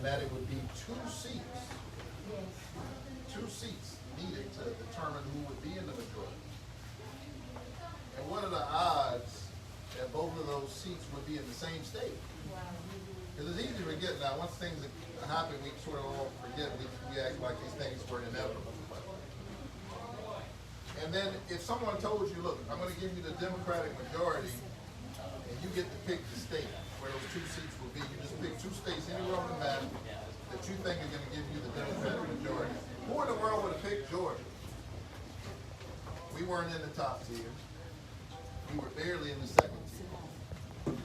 and that it would be two seats needed to determine who would be in the majority. And what are the odds that both of those seats would be in the same state? Because it's easy to forget now. Once things happen, we sort of all forget. We act like these things were inevitable. And then if someone told you, look, I'm going to give you the Democratic majority, and you get to pick the state where those two seats will be. You just pick two states anywhere on the map that you think are going to give you the Democratic majority. Who in the world would have picked Georgia? We weren't in the top tier. We were barely in the second tier.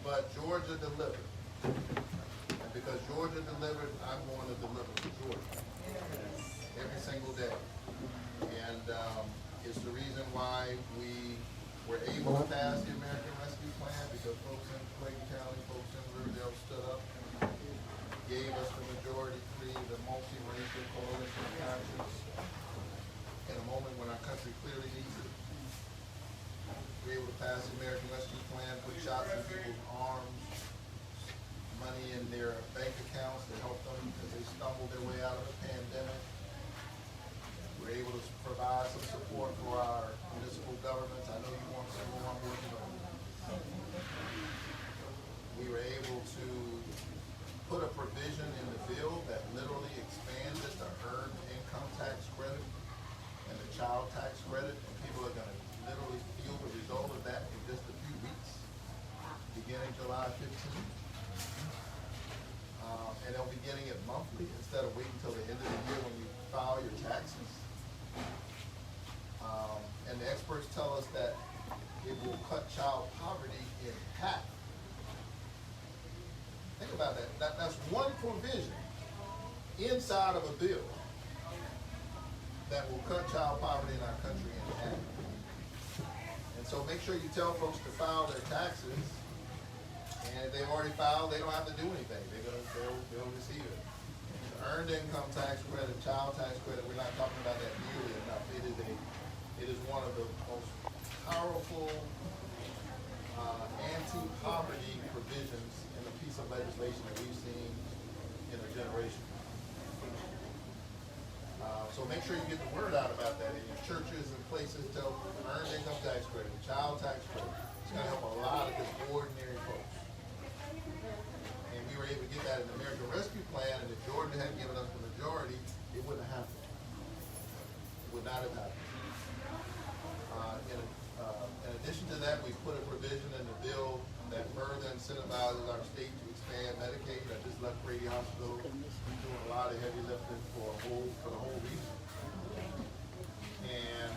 But Georgia delivered. And because Georgia delivered, I'm going to deliver for Georgia. Every single day. And it's the reason why we were able to pass the American Rescue Plan, because folks in Clayton County, folks in Riverdale stood up, gave us the majority free, the multi-racial coalition of conscience, in a moment when our country clearly needs it. We were able to pass the American Rescue Plan, put shots in people's arms, money in their bank accounts to help them as they stumbled their way out of the pandemic. We're able to provide some support for our municipal governments. I know you want some more. I'm working on it. We were able to put a provision in the bill that literally expanded the earned income tax credit and the child tax credit, and people are going to literally feel the result of that in just a few weeks, beginning July 15th. And they'll be getting it monthly instead of waiting until the end of the year when you file your taxes. And the experts tell us that it will cut child poverty in half. Think about that. That's one provision inside of a bill that will cut child poverty in our country in half. And so make sure you tell folks to file their taxes. And if they've already filed, they don't have to do anything. They'll receive it. The earned income tax credit, child tax credit, we're not talking about that nearly enough. It is one of the most powerful anti-poverty provisions in a piece of legislation that we've seen in a generation. So make sure you get the word out about that in your churches and places. Tell earned income tax credit, child tax credit. It's going to help a lot of just ordinary folks. And we were able to get that in the American Rescue Plan, and if Georgia hadn't given us the majority, it wouldn't have happened. It would not have happened. In addition to that, we put a provision in the bill that further incentivizes our state to expand Medicaid. I just left Brady Hospital doing a lot of heavy lifting for the whole region. And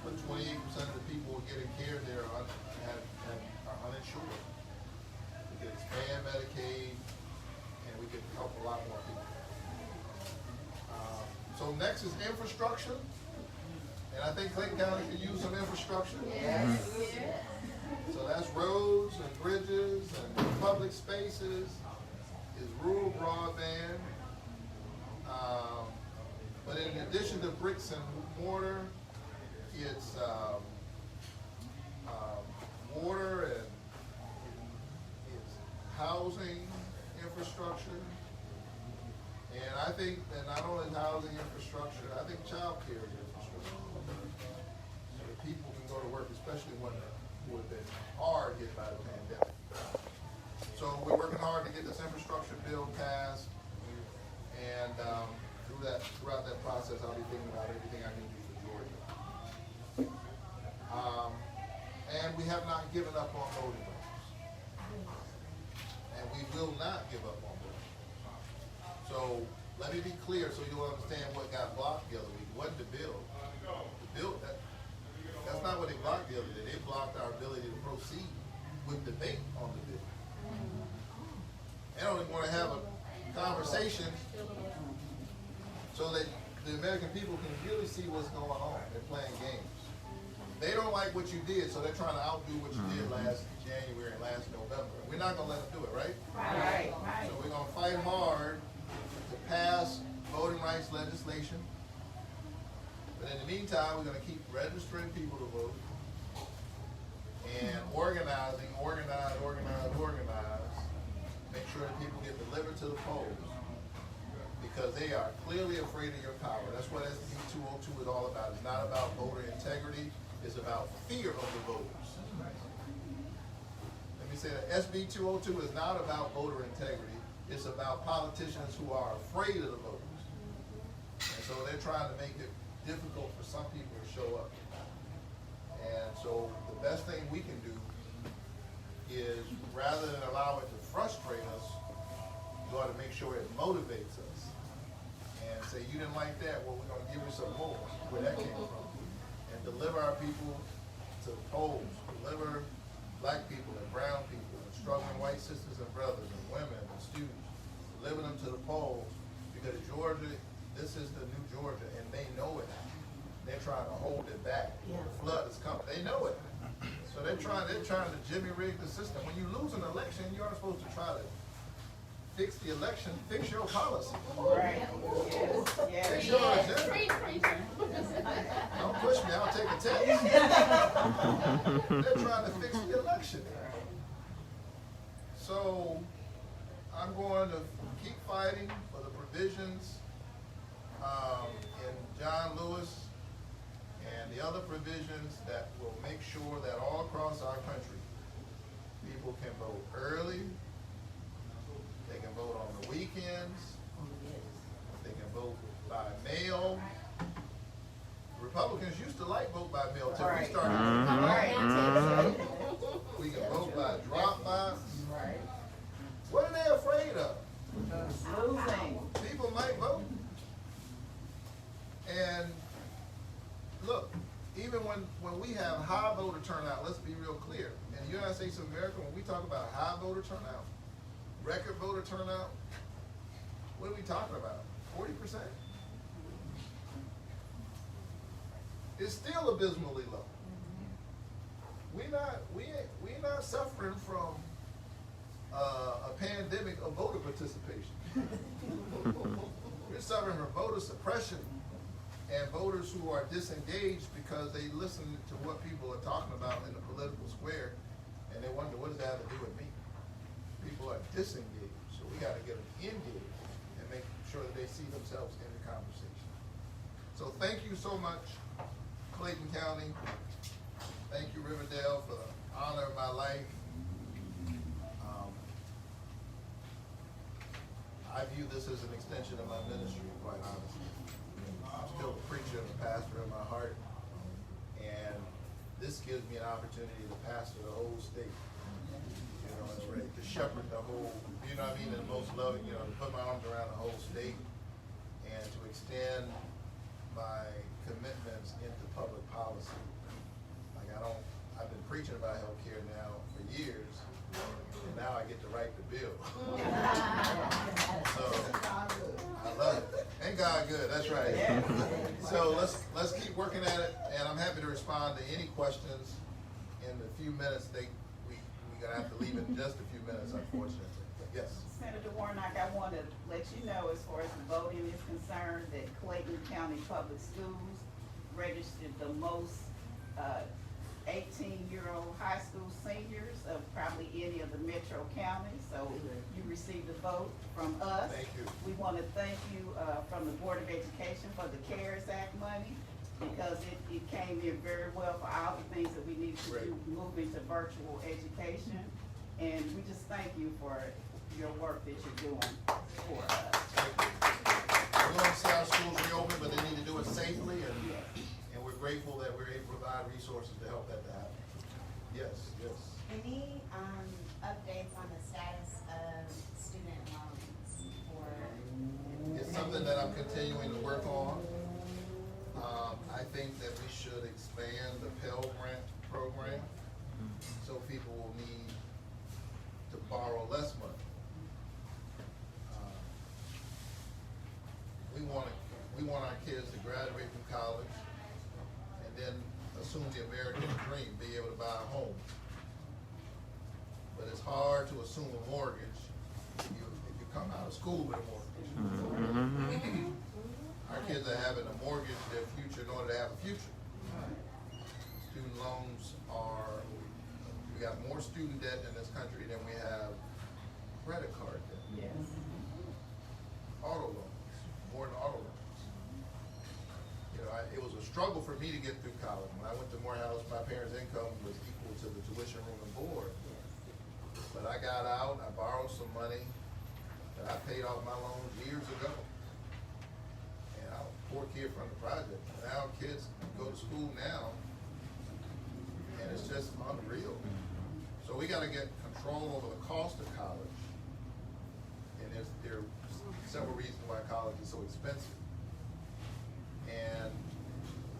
but 28% of the people getting care there are uninsured. We can expand Medicaid, and we can help a lot more people. So next is infrastructure. And I think Clayton County could use some infrastructure. Yes. So that's roads and bridges and public spaces, is rural broadband. But in addition to bricks and mortar, it's water and it's housing infrastructure. And I think that not only housing infrastructure, I think child care is infrastructure. So that people can go to work, especially when who have been hard hit by the pandemic. So we're working hard to get this infrastructure bill passed, and throughout that process, I'll be thinking about everything I can do for Georgia. And we have not given up on voting rights, and we will not give up on voting rights. So let me be clear, so you'll understand what got blocked the other week. It wasn't the bill. The bill that's not what they blocked the other day. They blocked our ability to proceed with debate on the bill. They don't even want to have a conversation so that the American people can really see what's going on. They're playing games. They don't like what you did, so they're trying to outdo what you did last January and last November. We're not going to let them do it, right? Right. So we're going to fight hard to pass voting rights legislation. But in the meantime, we're going to keep registering people to vote and organize, make sure that people get delivered to the polls, because they are clearly afraid of your power. That's what SB 202 is all about. It's not about voter integrity. It's about fear of the voters. Let me say that SB 202 is not about voter integrity. It's about politicians who are afraid of the voters. And so they're trying to make it difficult for some people to show up. And so the best thing we can do is, rather than allow it to frustrate us, we ought to make sure it motivates us. And say, you didn't like that, well, we're going to give you some more, where that came from. And deliver our people to the polls, deliver black people and brown people and struggling white sisters and brothers and women and students, deliver them to the polls, because Georgia, this is the new Georgia, and they know it. They're trying to hold it back. Yeah. The flood is coming. They know it. So they're trying to jimmy rig the system. When you lose an election, you aren't supposed to try to fix the election, fix your policy. Right. Yes. Fix your agenda. Don't push me, I'll take a test. They're trying to fix the election. So I'm going to keep fighting for the provisions in John Lewis and the other provisions that will make sure that all across our country, people can vote early, they can vote on the weekends, they can vote by mail. Republicans used to like vote by mail until we started. We can vote by drop box. What are they afraid of? Losing. People might vote. And look, even when we have high voter turnout, let's be real clear. In the United States of America, when we talk about high voter turnout, record voter turnout, what are we talking about? 40%? It's still abysmally low. We're not suffering from a pandemic of voter participation. We're suffering from voter suppression and voters who are disengaged because they listen to what people are talking about in the political square, and they wonder, what does that have to do with me? People are disengaged, so we got to get them engaged and make sure that they see themselves in the conversation. So thank you so much, Clayton County. Thank you, Riverdale, for the honor of my life. I view this as an extension of my ministry, quite honestly. I'm still a preacher and a pastor in my heart, and this gives me an opportunity to pastor the whole state. You know, it's ready to shepherd the whole, you know what I mean, in the most loving, you know, to put my arms around the whole state and to extend my commitments into public policy. Like I've been preaching about healthcare now for years, and now I get to write the bill. So I love it. Ain't God good? That's right. So let's keep working at it, and I'm happy to respond to any questions in the few minutes. We're gonna have to leave in just a few minutes, unfortunately. Yes. Senator Warnock, I want to let you know, as far as the voting is concerned, that Clayton County Public Schools registered the most 18-year-old high school seniors of probably any of the metro counties. So you received a vote from us. Thank you. We want to thank you from the Board of Education for the CARES Act money, because it came in very well for all the things that we need to do, move into virtual education. And we just thank you for your work that you're doing for us. We want to see our schools reopen, but they need to do it safely, and we're grateful that we're able to provide resources to help that to happen. Yes, yes. Any updates on the status of student loans for? It's something that I'm continuing to work on. I think that we should expand the Pell Grant program so people will need to borrow less money. We want our kids to graduate from college and then assume the American dream, be able to buy a home. But it's hard to assume a mortgage if you come out of school with a mortgage. Our kids are having to mortgage their future in order to have a future. Student loans we got more student debt in this country than we have credit card debt. Yes. Auto loans, more than auto loans. You know, it was a struggle for me to get through college. When I went to Morehouse, my parents' income was equal to the tuition, room, and board. But I got out, I borrowed some money, and I paid off my loans years ago. And I was a poor kid from the project. Now kids go to school now, and it's just unreal. So we gotta get control over the cost of college. And there are several reasons why college is so expensive. And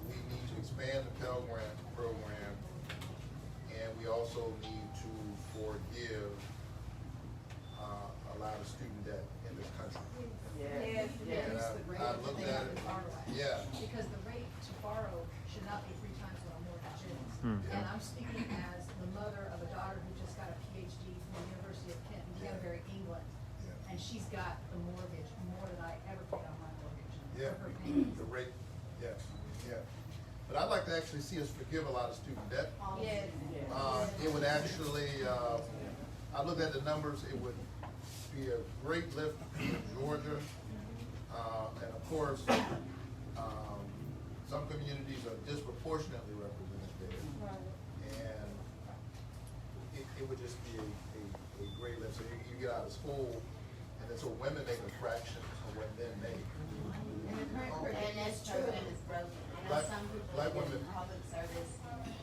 we need to expand the Pell Grant program, and we also need to forgive a lot of student debt in this country. Yes, Yes, And yes. The rate I that looked they at have it, to borrow at. yeah. Because the rate to borrow should not be 3 times what a mortgage is. Yeah. And I'm speaking as the mother of a daughter who just got a PhD from the University of Kent in Canterbury, England. Yeah. And she's got the mortgage more than I ever paid on my mortgage. Yeah, For her payments. the rate, yeah, yeah. But I'd like to actually see us forgive a lot of student debt. Yes. It would actually, I looked at the numbers, it would be a great lift in Georgia. And of course, some communities are disproportionately represented there. And it would just be a great lift. So you get out of school, and then so women make a fraction of what men make. And that's true, and it's broken. I know Black- some people black get women- public service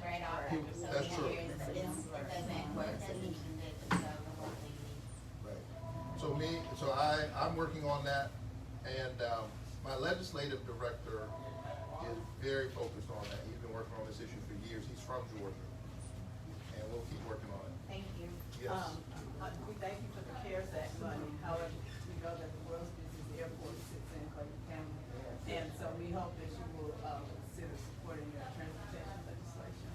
right off after so That's many true. years, but it doesn't work, doesn't even get the monthly needs. Right. So I'm working on that, and my legislative director is very focused on that. He's been working on this issue for years. He's from Georgia, and we'll keep working on it. Thank you. Yes. We thank you for the CARES Act money, however, we know that the world's busiest airport sits in Clayton County. And so we hope that you will, consider supporting the transportation legislation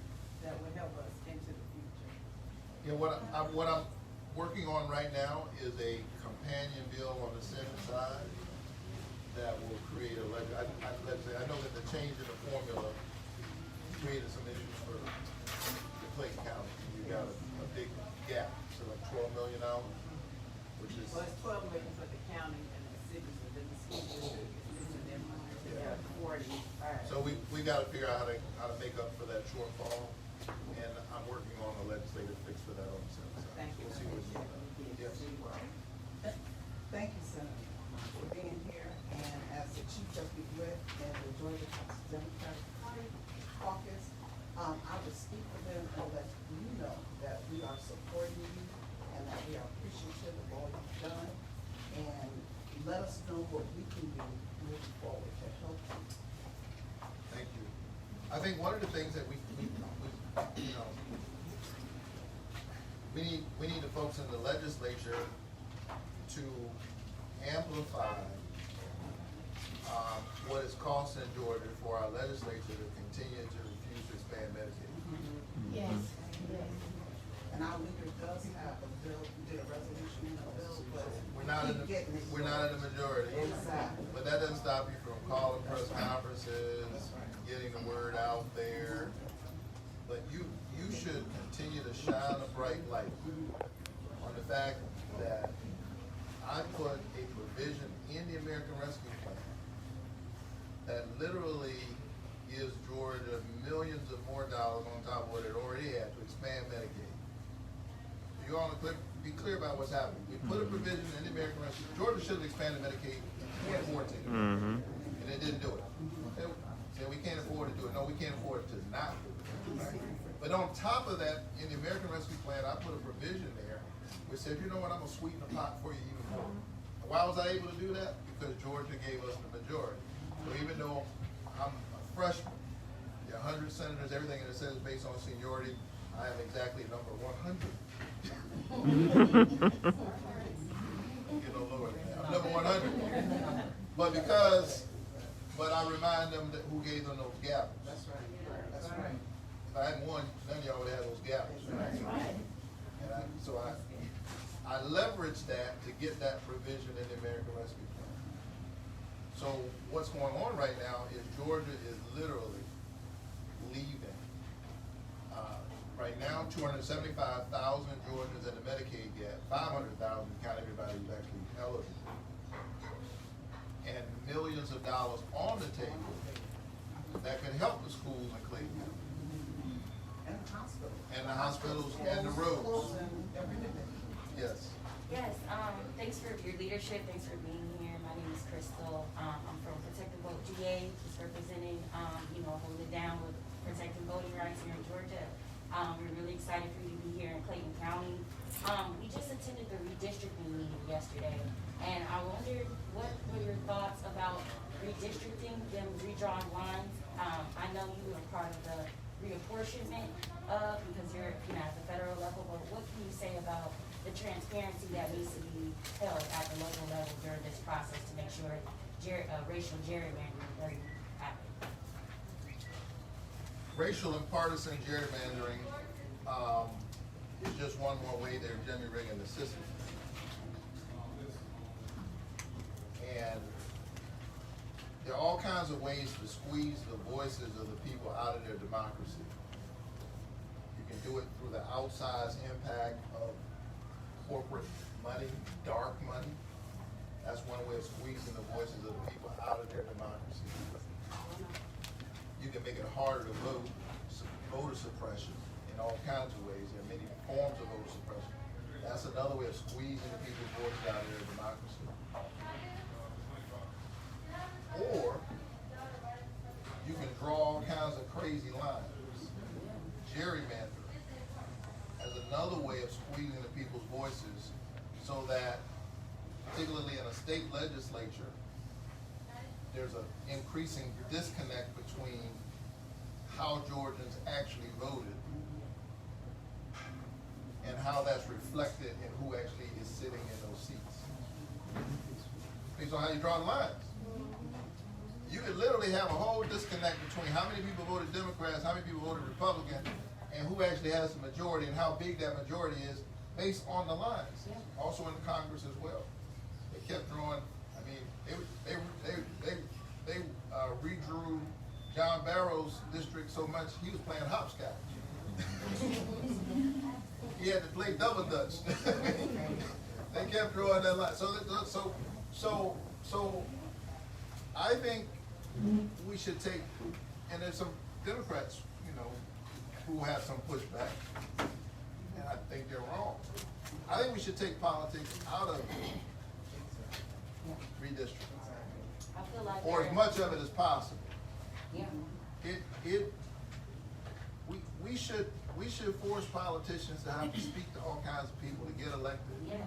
that will help us into the future. Yeah, what I'm working on right now is a companion bill on the Senate side that will create a I know that the change in the formula created some issues for the Clayton County. You got a big gap, so like $12 million, which is. Well, it's 12 million for the county and the cities, and then the school district is missing their money. They have 45. So we gotta figure out how to make up for that shortfall, and I'm working on a legislative fix for that on the Senate side. Thank you. We'll see what we can do. Yes. Thank you, Senator, for being here, and as the Chief Deputy Whip and the Georgia Democratic Party Caucus, I will speak for them and let you know that we are supporting you and that we are appreciative of all you've done, and let us know what we can do moving forward to help you. Thank you. I think one of the things that we you know, we need the folks in the legislature to amplify what it's costing Georgia for our legislature to continue to refuse to expand Medicaid. Yes, yes. And our leader does have a bill, we did a resolution in a bill, but We're not in keep getting it. the majority. Exactly. But that doesn't stop you from calling press conferences, That's right. getting the word out there. But you should continue to shine a bright light on the fact that I put a provision in the American Rescue Plan that literally gives Georgia millions of more dollars on top of what it already had to expand Medicaid. You all be clear about what's happening. We put a provision in the American Rescue. Georgia should have expanded Medicaid in 2014, and it didn't do it. Said we can't afford to do it. No, we can't afford to not do it. But on top of that, in the American Rescue Plan, I put a provision there which said, you know what, I'm gonna sweeten the pot for you even more. Why was I able to do that? Because Georgia gave us the majority. So even though I'm a freshman, there are 100 senators, everything that it says based on seniority, I am exactly number 100. You know, Lord, I'm number 100. But I remind them that who gave them those gavels. That's right, that's right. If I hadn't won, none of y'all would have those gavels. And so I leveraged that to get that provision in the American Rescue Plan. So what's going on right now is Georgia is literally leaving. Right now, 275,000 Georgians in the Medicaid gap, 500,000 count everybody who's actually eligible. And millions of dollars on the table that could help the schools in Clayton County. And the hospital. And the hospitals and the roads. And everything. Yes. Yes, thanks for your leadership, thanks for being here. My name is Crystal. I'm from Protect the Vote GA, just representing, holding it down with protecting voting rights here in Georgia. We're really excited for you to be here in Clayton County. We just attended the redistricting meeting yesterday, and I wondered what were your thoughts about redistricting, them redrawing lines? I know you were part of the reapportionment because you're, at the federal level, but what can you say about the transparency that needs to be held at the local level during this process to make sure racial gerrymandering doesn't happen? Racial and partisan gerrymandering is just one more way they're jerry-rigging the system. And there are all kinds of ways to squeeze the voices of the people out of their democracy. You can do it through the outsized impact of corporate money, dark money. That's one way of squeezing the voices of the people out of their democracy. You can make it harder to vote, voter suppression in all kinds of ways. There are many forms of voter suppression. That's another way of squeezing the people's voices out of their democracy. Or you can draw all kinds of crazy lines. Gerrymandering as another way of squeezing the people's voices so that, particularly in a state legislature, there's an increasing disconnect between how Georgians actually voted and how that's reflected in who actually is sitting in those seats. Based on how you draw the lines. You could literally have a whole disconnect between how many people voted Democrats, how many people voted Republican, and who actually has the majority and how big that majority is based on the lines. Also in the Congress as well. They kept drawing, they redrew John Barrow's district so much he was playing hopscotch. He had to play double dutch. They kept drawing that line. So I think we should take, and there's some Democrats, who have some pushback, and I think they're wrong. I think we should take politics out of redistricting, I feel like or as much of it as possible. Yeah. We should force politicians to have to speak to all kinds of people to get elected. Yeah.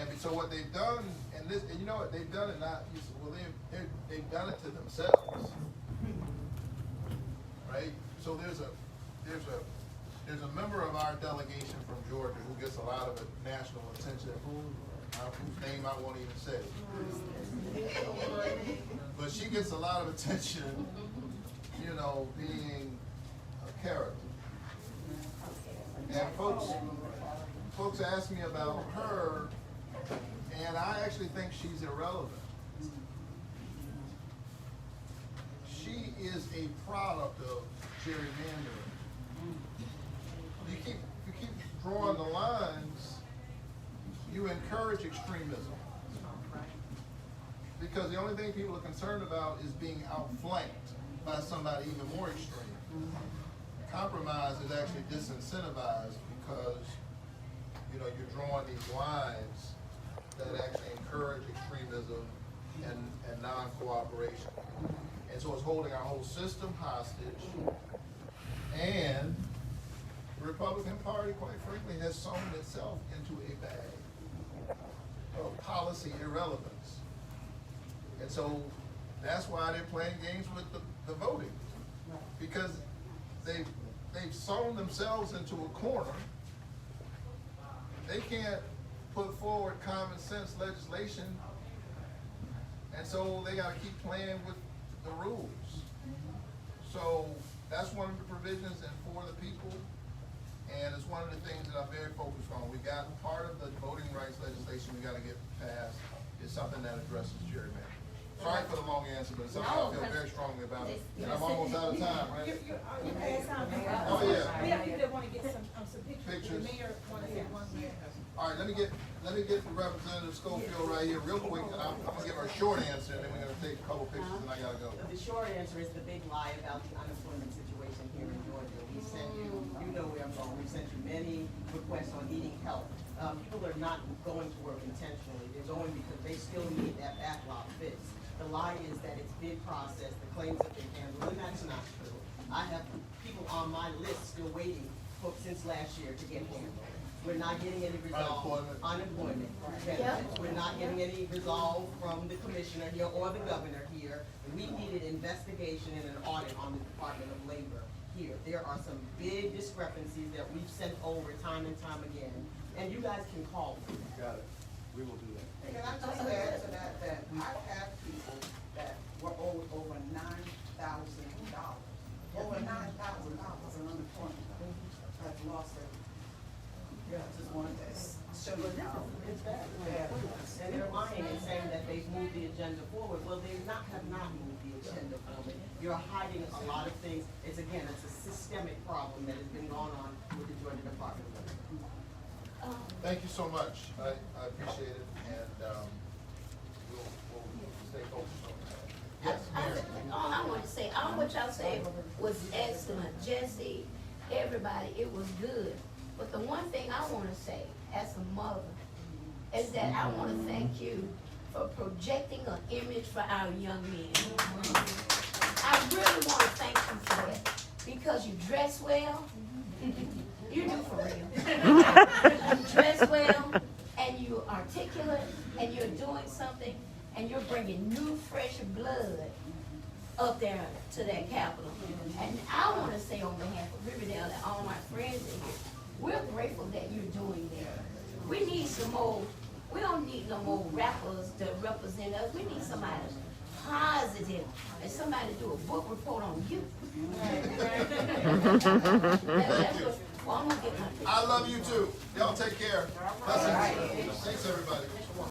And so what they've done, and you know what they've done, they've done it to themselves, right? So there's a member of our delegation from Georgia who gets a lot of national attention, whose name I won't even say. But she gets a lot of attention, being a character. And folks ask me about her, and I actually think she's irrelevant. She is a product of gerrymandering. You keep drawing the lines, you encourage extremism. Because the only thing people are concerned about is being outflanked by somebody even more extreme. Compromise is actually disincentivized because you're drawing these lines that actually encourage extremism and non-cooperation. And so it's holding our whole system hostage. And the Republican Party, quite frankly, has sewn itself into a bag of policy irrelevance. And so that's why they're playing games with the voting. Because they've sewn themselves into a corner. They can't put forward common sense legislation, and so they got to keep playing with the rules. So that's one of the provisions and for the people, and it's one of the things that I'm very focused on. We got part of the voting rights legislation we got to get passed is something that addresses gerrymandering. Sorry for the long answer, but it's something I feel very strongly about it. And I'm almost out of time, right? You had something. Oh, yeah. We have people that want to get some All right, let me get Representative Schofield right here real quick, and I'm gonna give her a short answer, and then we're gonna take a couple pictures, and I gotta go. The short answer is the big lie about the unemployment situation here in Georgia. We sent you, you know where I'm going, we sent you many requests on needing help. People are not going to work intentionally, they're going because they still need that backlog fixed. The lie is that it's been processed, the claims have been handled, and that's not true. I have people on my list still waiting since last year to get handled. We're not getting any resolve. Unemployment benefits. We're not getting any resolve from the commissioner here or the governor here. We needed investigation and an audit on the Department of Labor here. There are some big discrepancies that we've sent over time and time again, and you guys can call them. Got it. We will do that. Can I just add to that, that I've had people that were owed over $9,000. Over $9,000 in unemployment. Have lost it. Yeah, I just wanted to show you how. It's bad. bad. And they're lying and saying that they've moved the agenda forward. Well, they have not moved the agenda forward. You're hiding a lot of things. It's a systemic problem that has been going on with the Georgia Department of Labor. Thank you so much. I appreciate it, and we'll stay focused on that. Yes, Mary. All I want to say, all what y'all said was excellent. Jesse, everybody, it was good. But the one thing I want to say, as a mother, is that I want to thank you for projecting an image for our young men. I really want to thank you for that, because you dress well. You do for real. You dress well, and you're articulate, and you're doing something, and you're bringing new, fresh blood up there to that Capitol. And I want to say on behalf of Riverdale and all my friends in here, we're grateful that you're doing that. We need some more, we don't need no more rappers to represent us. We need somebody positive, and somebody to do a book report on you. Well, I'm gonna get my picture. I love you too. Y'all take care. Blessings. Thanks, everybody.